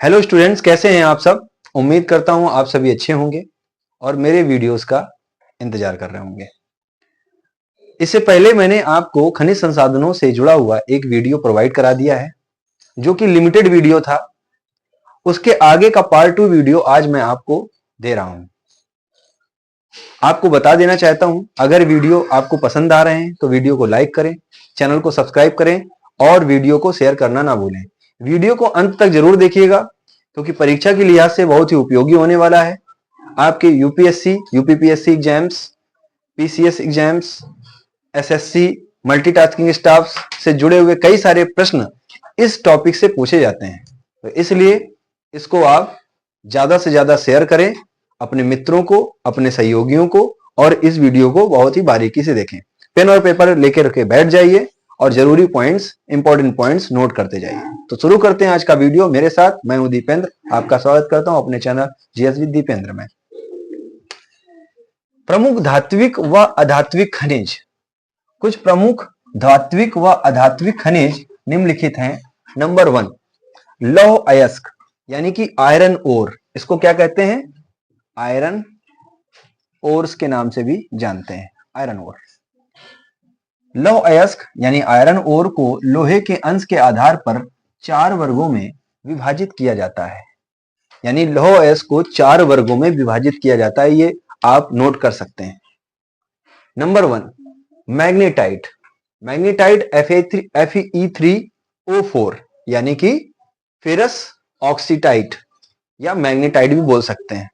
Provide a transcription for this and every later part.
Hello students, कैसे हैं आप सब। उम्मीद करता हूं आप सभी अच्छे होंगे और मेरे वीडियोस का इंतजार कर रहे होंगे। इससे पहले मैंने आपको खनिज संसाधनों से जुड़ा हुआ एक वीडियो प्रोवाइड करा दिया है जो कि लिमिटेड वीडियो था। उसके आगे का पार्ट 2 वीडियो आज मैं आपको दे रहा हूं। आपको बता देना चाहता हूं, अगर वीडियो आपको पसंद आ रहे हैं तो वीडियो को लाइक करें, चैनल को सब्सक्राइब करें और वीडियो को शेयर करना ना भूलें। वीडियो को अंत तक जरूर देखिएगा क्योंकि परीक्षा के लिहाज से बहुत ही उपयोगी होने वाला है। आपके UPSC, UPPSC exams, PCS exams, SSC, multitasking staff से जुड़े हुए कई सारे प्रश्न इस टॉपिक से पूछे जाते हैं। तो इसलिए इसको आप ज्यादा से ज्यादा शेयर करें अपने मित्रों को, अपने सहयोगियों को, और इस वीडियो को बहुत ही बारीकी से देखें। पेन और पेपर लेकर के बैठ जाइए और जरूरी पॉइंट्स, इंपॉर्टेंट पॉइंट्स नोट करते जाइए। तो शुरू करते हैं आज का वीडियो। मेरे साथ मैं हूं दीपेंद्र, आपका स्वागत करता हूं अपने चैनल जीएस विद दीपेंद्र में। प्रमुख धात्विक व अधात्विक खनिज। कुछ प्रमुख धात्विक व अधात्विक खनिज निम्नलिखित हैं। नंबर 1, लौह अयस्क यानी कि आयरन ओर। इसको क्या कहते हैं? आयरन ओर्स के नाम से भी जानते हैं, आयरन ओर। लौह अयस्क यानी आयरन ओर को लोहे के अंश के आधार पर 4 वर्गों में विभाजित किया जाता है। यानी लौह अयस्क को 4 वर्गों में विभाजित किया जाता है, ये आप नोट कर सकते हैं। Number 1, magnetite. मैग्नेटाइट Fe3O4 यानी कि फेरस ऑक्सीटाइट या मैग्नेटाइट भी बोल सकते हैं।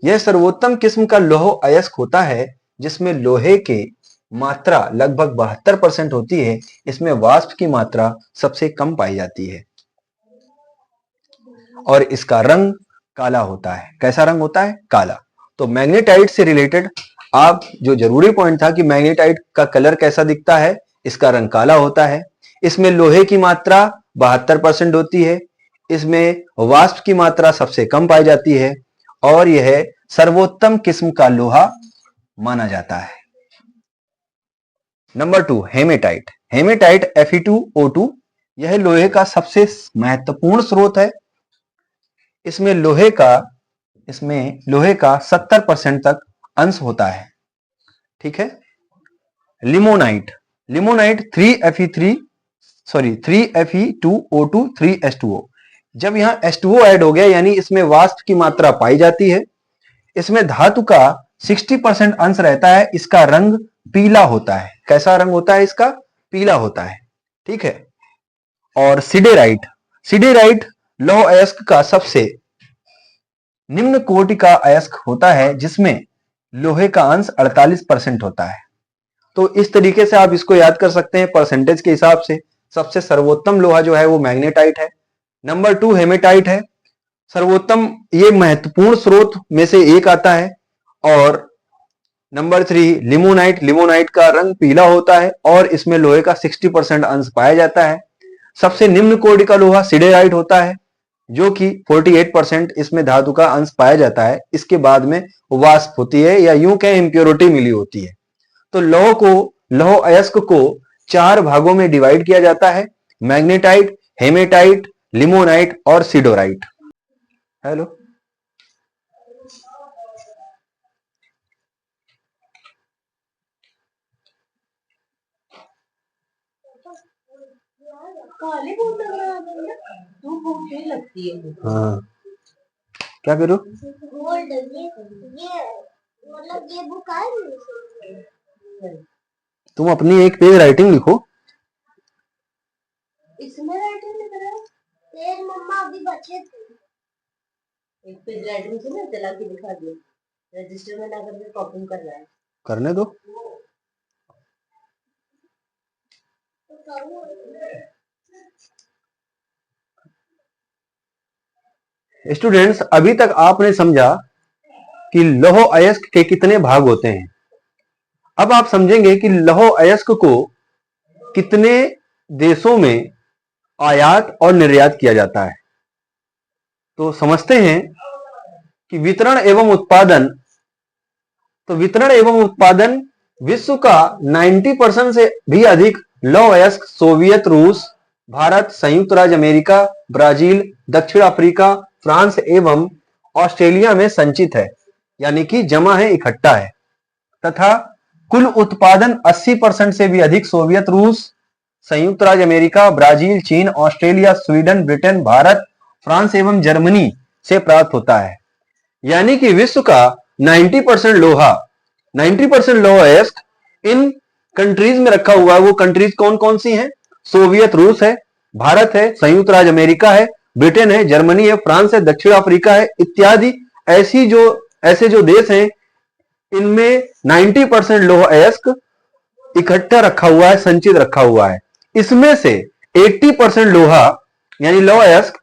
यह सर्वोत्तम किस्म का लौह अयस्क होता है जिसमें लोहे के मात्रा लगभग 72% होती है। इसमें वाष्प की मात्रा सबसे कम पाई जाती है और इसका रंग काला होता है। कैसा रंग होता है? काला। तो मैग्नेटाइट से रिलेटेड आप जो जरूरी पॉइंट था कि मैग्नेटाइट का कलर कैसा दिखता है, इसका रंग काला होता है। इसमें लोहे की मात्रा 72% होती है। इसमें वाष्प की मात्रा सबसे कम पाई जाती है और यह सर्वोत्तम किस्म का लोहा माना जाता है। Number 2, haematite. हेमेटाइट Fe2O2 यह लोहे का सबसे महत्वपूर्ण स्रोत है। इसमें लोहे का 70% तक अंश होता है। ठीक है। लिमोनाइट। Limonite 3Fe2O2 3H2O। जब यहां H2O ऐड हो गया यानी इसमें वाष्प की मात्रा पाई जाती है। इसमें धातु का 60% अंश रहता है। इसका रंग पीला होता है। कैसा रंग होता है इसका? पीला होता है। ठीक है। और सिडेराइट। सिडेराइट लौह अयस्क का सबसे निम्न कोटि का अयस्क होता है जिसमें लोहे का अंश 48% होता है। तो इस तरीके से आप इसको याद कर सकते हैं परसेंटेज के हिसाब से। सबसे सर्वोत्तम लोहा जो है वो मैग्नेटाइट है। नंबर 2 हेमेटाइट है। सर्वोत्तम, ये महत्वपूर्ण स्रोत में से एक आता है। और नंबर 3 लिमोनाइट। लिमोनाइट का रंग पीला होता है और इसमें लोहे का 60% अंश पाया जाता है। सबसे निम्न कोटि का लोहा सिडेराइट होता है जो कि 48% इसमें धातु का अंश पाया जाता है। इसके बाद में वाष्प होती है या यूं कहें इंप्योरिटी मिली होती है। तो लौह अयस्क को 4 भागों में डिवाइड किया जाता है: मैग्नेटाइट, हेमेटाइट, लिमोनाइट और सिडोराइट। हेलो, काले बहुत लग रहा है। तू भूख नहीं लगती है मुझे। हाँ, क्या करूं? गोल्ड ये मतलब ये बुक है। तुम अपनी एक पेज राइटिंग लिखो। इसमें राइटिंग लिख रहा है। तेरे मम्मा अभी बचे थे। एक पेज राइटिंग से ना चला के दिखा दे। रजिस्टर में ना करके कॉपी कर रहा है। करने दो। स्टूडेंट्स, अभी तक आपने समझा कि लौह अयस्क के कितने भाग होते हैं। अब आप समझेंगे कि लौह अयस्क को कितने देशों में आयात और निर्यात किया जाता है। तो समझते हैं कि वितरण एवं उत्पादन। तो वितरण एवं उत्पादन विश्व का 90% से भी अधिक लौह अयस्क सोवियत रूस, भारत, संयुक्त राज्य अमेरिका, ब्राजील, दक्षिण अफ्रीका, फ्रांस एवं ऑस्ट्रेलिया में संचित है, यानी कि जमा है, इकट्ठा है। तथा कुल उत्पादन 80% से भी अधिक सोवियत रूस, संयुक्त राज्य अमेरिका, ब्राजील, चीन, Australia, Sweden, Britain, Bharat, France एवं जर्मनी से प्राप्त होता है। यानी कि विश्व का 90% लोहा, 90% लोहा अयस्क इन कंट्रीज में रखा हुआ है। वो कंट्रीज कौन कौन सी हैं? सोवियत रूस है, भारत है, संयुक्त राज्य अमेरिका है, ब्रिटेन है, जर्मनी है, फ्रांस है, दक्षिण अफ्रीका है इत्यादि। ऐसे जो देश हैं इनमें 90% लोहा अयस्क इकट्ठा रखा हुआ है, संचित रखा हुआ है। इसमें से 80% लोहा यानी लौह अयस्क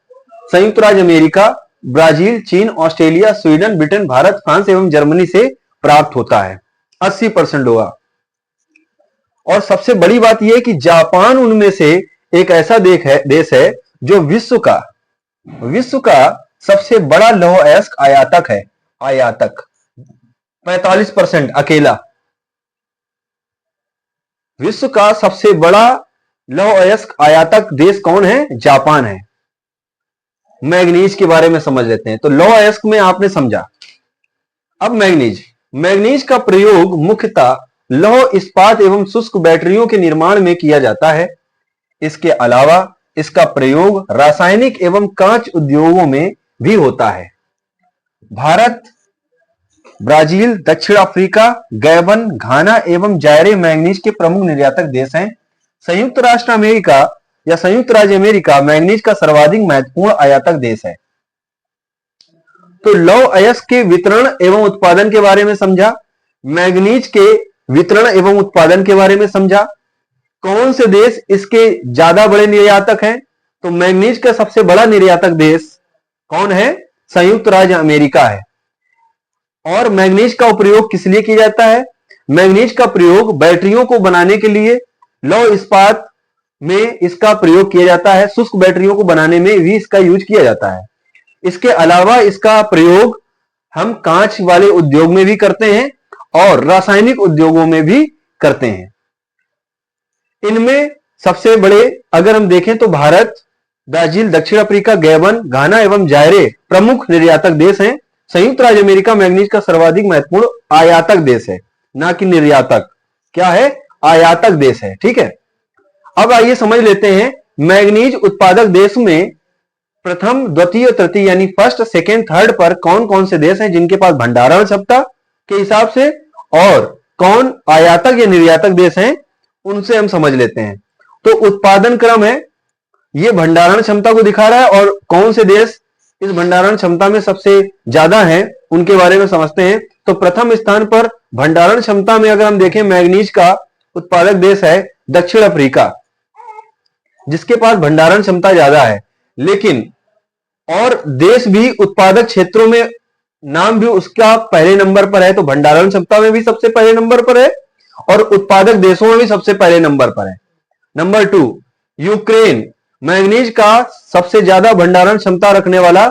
संयुक्त राज्य अमेरिका, ब्राजील, चीन, Australia, Sweden, Britain, Bharat, France एवं जर्मनी से प्राप्त होता है। 80% लोहा। और सबसे बड़ी बात यह है कि जापान उनमें से एक ऐसा देश है जो विश्व का सबसे बड़ा लौह अयस्क आयातक है। आयातक 45% अकेला। विश्व का सबसे बड़ा लौह अयस्क आयातक देश कौन है? जापान है। मैग्नीज के बारे में समझ लेते हैं। तो लौह अयस्क में आपने समझा। अब मैग्नीज का प्रयोग मुख्यतः लौह इस्पात एवं शुष्क बैटरियों के निर्माण में किया जाता है। इसके अलावा इसका प्रयोग रासायनिक एवं कांच उद्योगों में भी होता है। भारत, ब्राजील, दक्षिण अफ्रीका, गैबन, घाना एवं जायरे मैग्नीज के प्रमुख निर्यातक देश हैं। संयुक्त राष्ट्र अमेरिका या संयुक्त राज्य अमेरिका मैग्नीज का सर्वाधिक महत्वपूर्ण आयातक देश है। तो लौह अयस्क के वितरण एवं उत्पादन के बारे में समझा, मैग्नीज के वितरण एवं उत्पादन के बारे में समझा। कौन से देश इसके ज्यादा बड़े निर्यातक हैं? तो मैग्नीज का सबसे बड़ा निर्यातक देश कौन है? संयुक्त राज्य अमेरिका है। और मैग्नीज का प्रयोग किस लिए किया जाता है? मैग्नीज का प्रयोग बैटरियों को बनाने के लिए, लौह इस्पात में इसका प्रयोग किया जाता है, शुष्क बैटरियों को बनाने में भी इसका यूज किया जाता है। इसके अलावा इसका प्रयोग हम कांच वाले उद्योग में भी करते हैं और रासायनिक उद्योगों में भी करते हैं। इनमें सबसे बड़े अगर हम देखें तो भारत, ब्राजील, दक्षिण अफ्रीका, गैबन, घाना एवं जायरे प्रमुख निर्यातक देश हैं। संयुक्त राज्य अमेरिका मैग्नीज का सर्वाधिक महत्वपूर्ण आयातक देश है, ना कि निर्यातक। क्या है? आयातक देश है। ठीक है। अब आइए समझ लेते हैं मैग्नीज उत्पादक देश में प्रथम, द्वितीय, तृतीय यानी फर्स्ट, सेकेंड, थर्ड पर कौन कौन से देश हैं जिनके पास भंडारण क्षमता के हिसाब से, और कौन आयातक या निर्यातक देश हैं उनसे हम समझ लेते हैं। तो उत्पादन क्रम है, यह भंडारण क्षमता को दिखा रहा है और कौन से देश इस भंडारण क्षमता में सबसे ज्यादा हैं उनके बारे में समझते हैं। तो प्रथम स्थान पर भंडारण क्षमता में अगर हम देखें मैग्नीज का उत्पादक देश है दक्षिण अफ्रीका, जिसके पास भंडारण क्षमता ज्यादा है। लेकिन और देश भी उत्पादक क्षेत्रों में नाम भी उसका पहले नंबर पर है, तो भंडारण क्षमता में भी सबसे पहले नंबर पर है और उत्पादक देशों में भी सबसे पहले नंबर पर है। नंबर 2 यूक्रेन, मैग्नीज का सबसे ज्यादा भंडारण क्षमता रखने वाला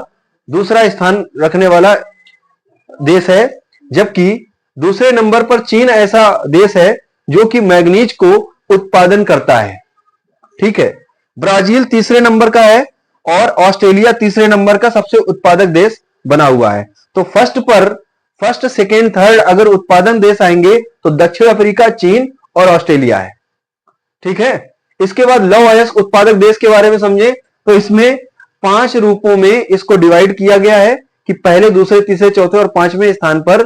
दूसरा स्थान रखने वाला देश है, जबकि दूसरे नंबर पर चीन ऐसा देश है जो कि मैग्नीज को उत्पादन करता है। ठीक है। ब्राजील तीसरे नंबर का है और ऑस्ट्रेलिया तीसरे नंबर का सबसे उत्पादक देश बना हुआ है। तो फर्स्ट, सेकेंड, थर्ड अगर उत्पादन देश आएंगे तो दक्षिण अफ्रीका, चीन और ऑस्ट्रेलिया है। ठीक है। इसके बाद लौह अयस्क उत्पादक देश के बारे में समझे तो इसमें 5 रूपों में इसको डिवाइड किया गया है कि पहले, दूसरे, तीसरे, चौथे और 5वें स्थान पर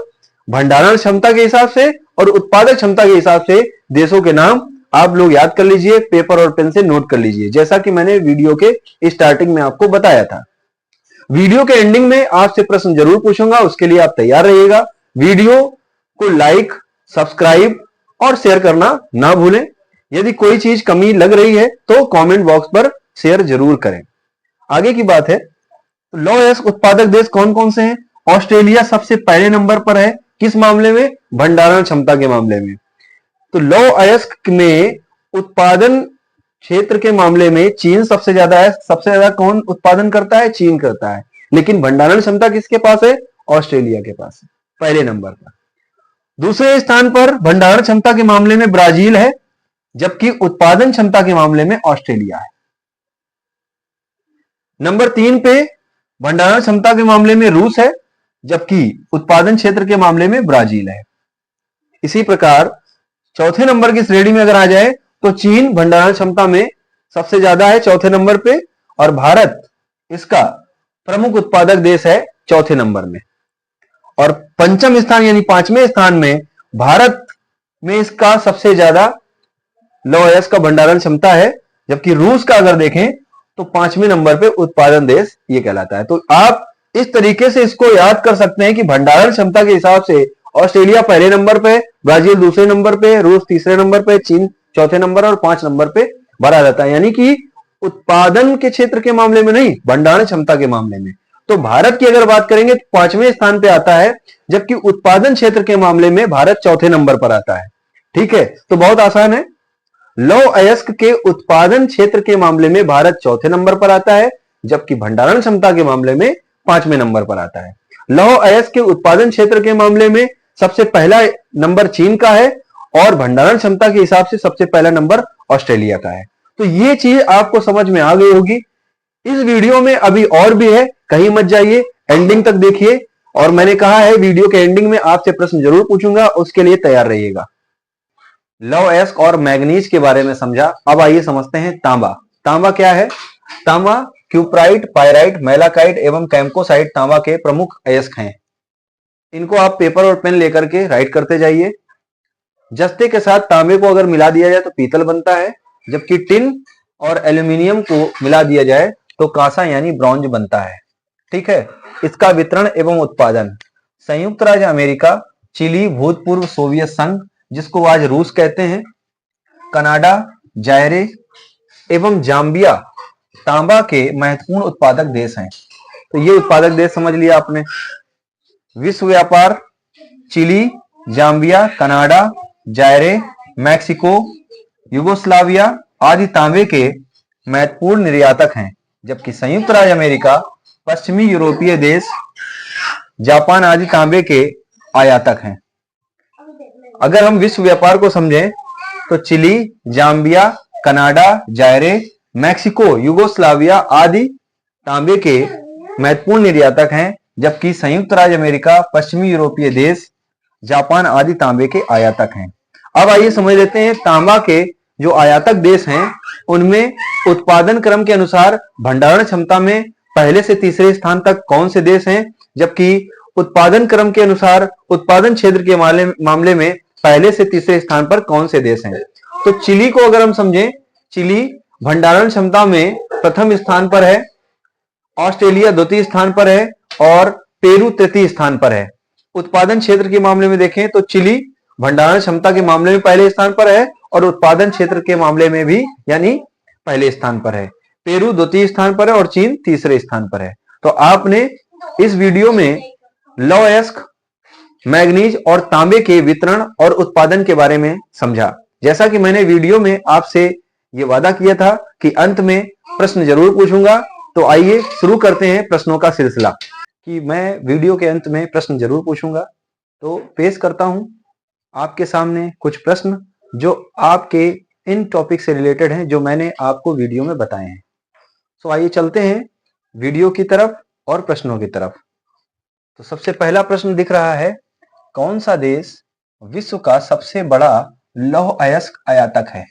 भंडारण क्षमता के हिसाब से और उत्पादक क्षमता के हिसाब से देशों के नाम आप लोग याद कर लीजिए, पेपर और पेन से नोट कर लीजिए, जैसा कि मैंने वीडियो के स्टार्टिंग में आपको बताया था। वीडियो के एंडिंग में आपसे प्रश्न जरूर पूछूंगा, उसके लिए आप तैयार रहिएगा। वीडियो को लाइक, सब्सक्राइब और शेयर करना ना भूलें। यदि कोई चीज कमी लग रही है तो कमेंट बॉक्स पर शेयर जरूर करें। आगे की बात है, लौह अयस्क उत्पादक देश कौन कौन से हैं? ऑस्ट्रेलिया सबसे पहले नंबर पर है। किस मामले में? भंडारण क्षमता के मामले में। तो लौह अयस्क में उत्पादन क्षेत्र के मामले में चीन सबसे ज्यादा है। सबसे ज्यादा कौन उत्पादन करता है? चीन करता है। लेकिन भंडारण क्षमता किसके पास है? ऑस्ट्रेलिया के पास है, पहले नंबर पर। दूसरे स्थान पर भंडारण क्षमता के मामले में ब्राजील है, जबकि उत्पादन क्षमता के मामले में ऑस्ट्रेलिया है। नंबर 3 पे भंडारण क्षमता के मामले में रूस है, जबकि उत्पादन क्षेत्र के मामले में ब्राजील है। इसी प्रकार चौथे नंबर की श्रेणी में अगर आ जाए तो चीन भंडारण क्षमता में सबसे ज्यादा है चौथे नंबर पे, और भारत इसका प्रमुख उत्पादक देश है चौथे नंबर में। और पंचम स्थान यानी पांचवें स्थान में भारत में इसका सबसे ज्यादा लौह अयस्क का भंडारण क्षमता है, जबकि रूस का अगर देखें तो पांचवें नंबर पे उत्पादन देश ये कहलाता है। तो आप इस तरीके से इसको याद कर सकते हैं कि भंडारण क्षमता के हिसाब से ऑस्ट्रेलिया पहले नंबर पे, ब्राजील दूसरे नंबर पे, रूस तीसरे नंबर पे, चीन चौथे नंबर और 5 नंबर पे भरा जाता है। यानी कि उत्पादन के क्षेत्र के मामले में नहीं, भंडारण क्षमता के मामले में। तो भारत की अगर बात करेंगे तो 5वें स्थान पे आता है, जबकि उत्पादन क्षेत्र के मामले में भारत चौथे नंबर पर आता है। ठीक है, तो बहुत आसान है। लौह अयस्क के उत्पादन क्षेत्र के मामले में भारत चौथे नंबर पर आता है, जबकि भंडारण क्षमता के मामले में 5वें नंबर पर आता है। लौह अयस्क के उत्पादन क्षेत्र के मामले में सबसे पहला नंबर चीन का है, और भंडारण क्षमता के हिसाब से सबसे पहला नंबर ऑस्ट्रेलिया का है। तो ये चीज आपको समझ में आ गई होगी। इस वीडियो में अभी और भी है, कहीं मत जाइए, एंडिंग तक देखिए। और मैंने कहा है वीडियो के एंडिंग में आपसे प्रश्न जरूर पूछूंगा, उसके लिए तैयार रहिएगा। लौह अयस्क और मैग्नीज के बारे में समझा, अब आइए समझते हैं तांबा। तांबा क्या है? तांबा क्यूप्राइट, पायराइट, मैलाकाइट एवं कैम्कोसाइट तांबा के प्रमुख अयस्क हैं। इनको आप पेपर और पेन लेकर के राइट करते जाइए। जस्ते के साथ तांबे को अगर मिला दिया जाए तो पीतल बनता है, जबकि टिन और एल्यूमिनियम को मिला दिया जाए तो कांसा यानी ब्रॉन्ज बनता है। ठीक है, इसका वितरण एवं उत्पादन संयुक्त राज्य अमेरिका, चिली, भूतपूर्व सोवियत संघ जिसको आज रूस कहते हैं, कनाडा, जायरे एवं जाम्बिया तांबा के महत्वपूर्ण उत्पादक देश हैं। तो ये उत्पादक देश समझ लिया आपने। विश्व व्यापार Chile, Zambia, Canada, Zaire, Mexico, Yugoslavia आदि तांबे के महत्वपूर्ण निर्यातक हैं, जबकि संयुक्त राज्य अमेरिका, पश्चिमी यूरोपीय देश, जापान आदि तांबे के आयातक हैं। अगर हम विश्व व्यापार को समझें तो Chile, Zambia, Canada, Zaire, Mexico, Yugoslavia आदि तांबे के महत्वपूर्ण निर्यातक हैं, जबकि संयुक्त राज्य अमेरिका, पश्चिमी यूरोपीय देश, जापान आदि तांबे के आयातक हैं। अब आइए समझ लेते हैं तांबा के जो आयातक देश हैं उनमें उत्पादन क्रम के अनुसार भंडारण क्षमता में पहले से तीसरे स्थान तक कौन से देश हैं, जबकि उत्पादन क्रम के अनुसार उत्पादन क्षेत्र के मामले में पहले से तीसरे स्थान पर कौन से देश हैं। तो चिली को अगर हम समझें, चिली भंडारण क्षमता में प्रथम स्थान पर है, ऑस्ट्रेलिया द्वितीय स्थान पर है और पेरू तृतीय स्थान पर है। उत्पादन क्षेत्र के मामले में देखें तो चिली भंडारण क्षमता के मामले में पहले स्थान पर है और उत्पादन क्षेत्र के मामले में भी यानी पहले स्थान पर है। पेरू द्वितीय स्थान पर है और चीन तीसरे स्थान पर है। तो आपने इस वीडियो में लौह अयस्क, मैग्नीज और तांबे के वितरण और उत्पादन के बारे में समझा। जैसा कि मैंने वीडियो में आपसे ये वादा किया था कि अंत में प्रश्न जरूर पूछूंगा, तो आइए शुरू करते हैं प्रश्नों का सिलसिला। कि मैं वीडियो के अंत में प्रश्न जरूर पूछूंगा, तो पेश करता हूं आपके सामने कुछ प्रश्न जो आपके इन टॉपिक से रिलेटेड हैं, जो मैंने आपको वीडियो में बताए हैं। तो आइए चलते हैं वीडियो की तरफ और प्रश्नों की तरफ। तो सबसे पहला प्रश्न दिख रहा है, कौन सा देश विश्व का सबसे बड़ा लौह अयस्क आयातक है?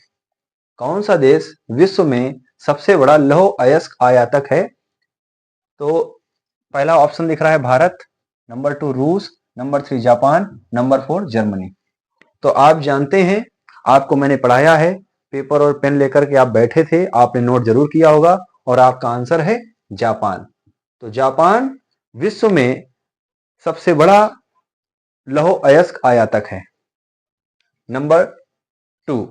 कौन सा देश विश्व में सबसे बड़ा लौह अयस्क आयातक है? तो पहला ऑप्शन दिख रहा है भारत, नंबर 2 रूस, नंबर 3 जापान, नंबर 4 जर्मनी। तो आप जानते हैं, आपको मैंने पढ़ाया है, पेपर और पेन लेकर के आप बैठे थे, आपने नोट जरूर किया होगा और आपका आंसर है जापान। तो जापान विश्व में सबसे बड़ा लौह अयस्क आयातक है। नंबर 2,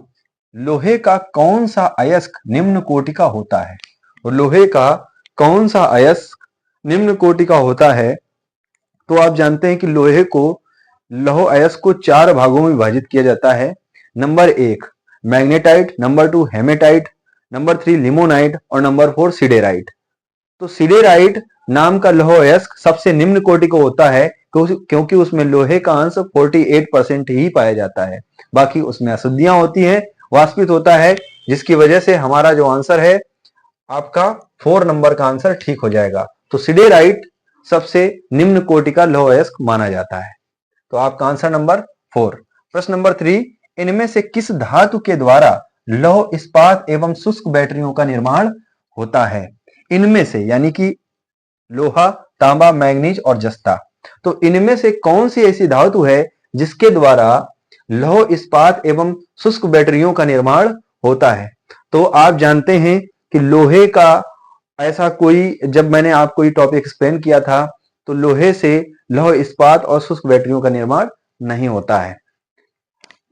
लोहे का कौन सा अयस्क निम्न कोटि का होता है? और लोहे का कौन सा अयस्क निम्न कोटि का होता है? तो आप जानते हैं कि लोहे को, लौह अयस्क को 4 भागों में विभाजित किया जाता है। Number 1 magnetite, number 2 hematite, number 3 limonite और नंबर 4 सिडेराइट। तो सिडेराइट नाम का लौह अयस्क सबसे निम्न कोटि का होता है, क्योंकि उसमें लोहे का अंश 48% ही पाया जाता है। बाकी उसमें अशुद्धियां होती हैं, वाष्पित होता है, जिसकी वजह से हमारा जो आंसर है आपका 4 नंबर का आंसर ठीक हो जाएगा। तो सिडेराइट सबसे निम्न कोटि का लौह अयस्क माना जाता है। तो आपका आंसर नंबर 4। प्रश्न नंबर 3, इनमें से किस धातु के द्वारा लौह इस्पात एवं शुष्क बैटरियों का निर्माण होता है? इनमें से यानी कि लोहा, तांबा, मैग्नीज और जस्ता। तो इनमें से कौन सी ऐसी धातु है जिसके द्वारा लौह इस्पात एवं शुष्क बैटरियों का निर्माण होता है? तो आप जानते हैं कि लोहे का ऐसा कोई, जब मैंने आपको ये टॉपिक एक्सप्लेन किया था, तो लोहे से लौह इस्पात और शुष्क बैटरियों का निर्माण नहीं होता है।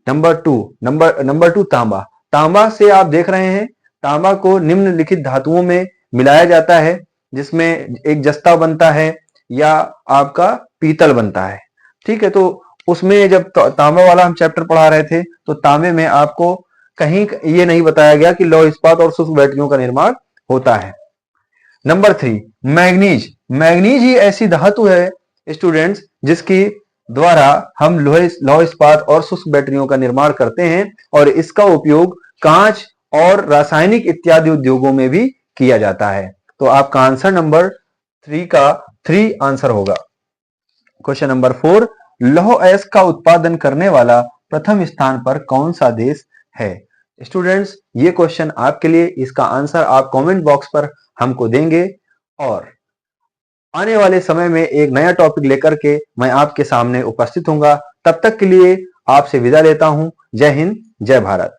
नंबर टू तांबा। तांबा से आप देख रहे हैं, तांबा को निम्नलिखित धातुओं में मिलाया जाता है, जिसमें एक जस्ता बनता है या आपका पीतल बनता है। ठीक है, तो उसमें जब तांबा वाला हम चैप्टर पढ़ा रहे थे, तो तांबे में आपको कहीं ये नहीं बताया गया कि लौह इस्पात और शुष्क बैटरियों का निर्माण होता है। Number 3, manganese. मैग्नीज ही ऐसी धातु है स्टूडेंट्स जिसकी द्वारा हम लौह इस्पात और शुष्क बैटरियों का निर्माण करते हैं, और इसका उपयोग कांच और रासायनिक इत्यादि उद्योगों में भी किया जाता है। तो आपका आंसर नंबर 3 का 3 आंसर होगा। क्वेश्चन नंबर 4, लौह अयस्क का उत्पादन करने वाला प्रथम स्थान पर कौन सा देश है? स्टूडेंट्स, ये क्वेश्चन आपके लिए, इसका आंसर आप कमेंट बॉक्स पर हमको देंगे, और आने वाले समय में एक नया टॉपिक लेकर के मैं आपके सामने उपस्थित होऊंगा। तब तक के लिए आपसे विदा लेता हूं। जय हिंद, जय भारत।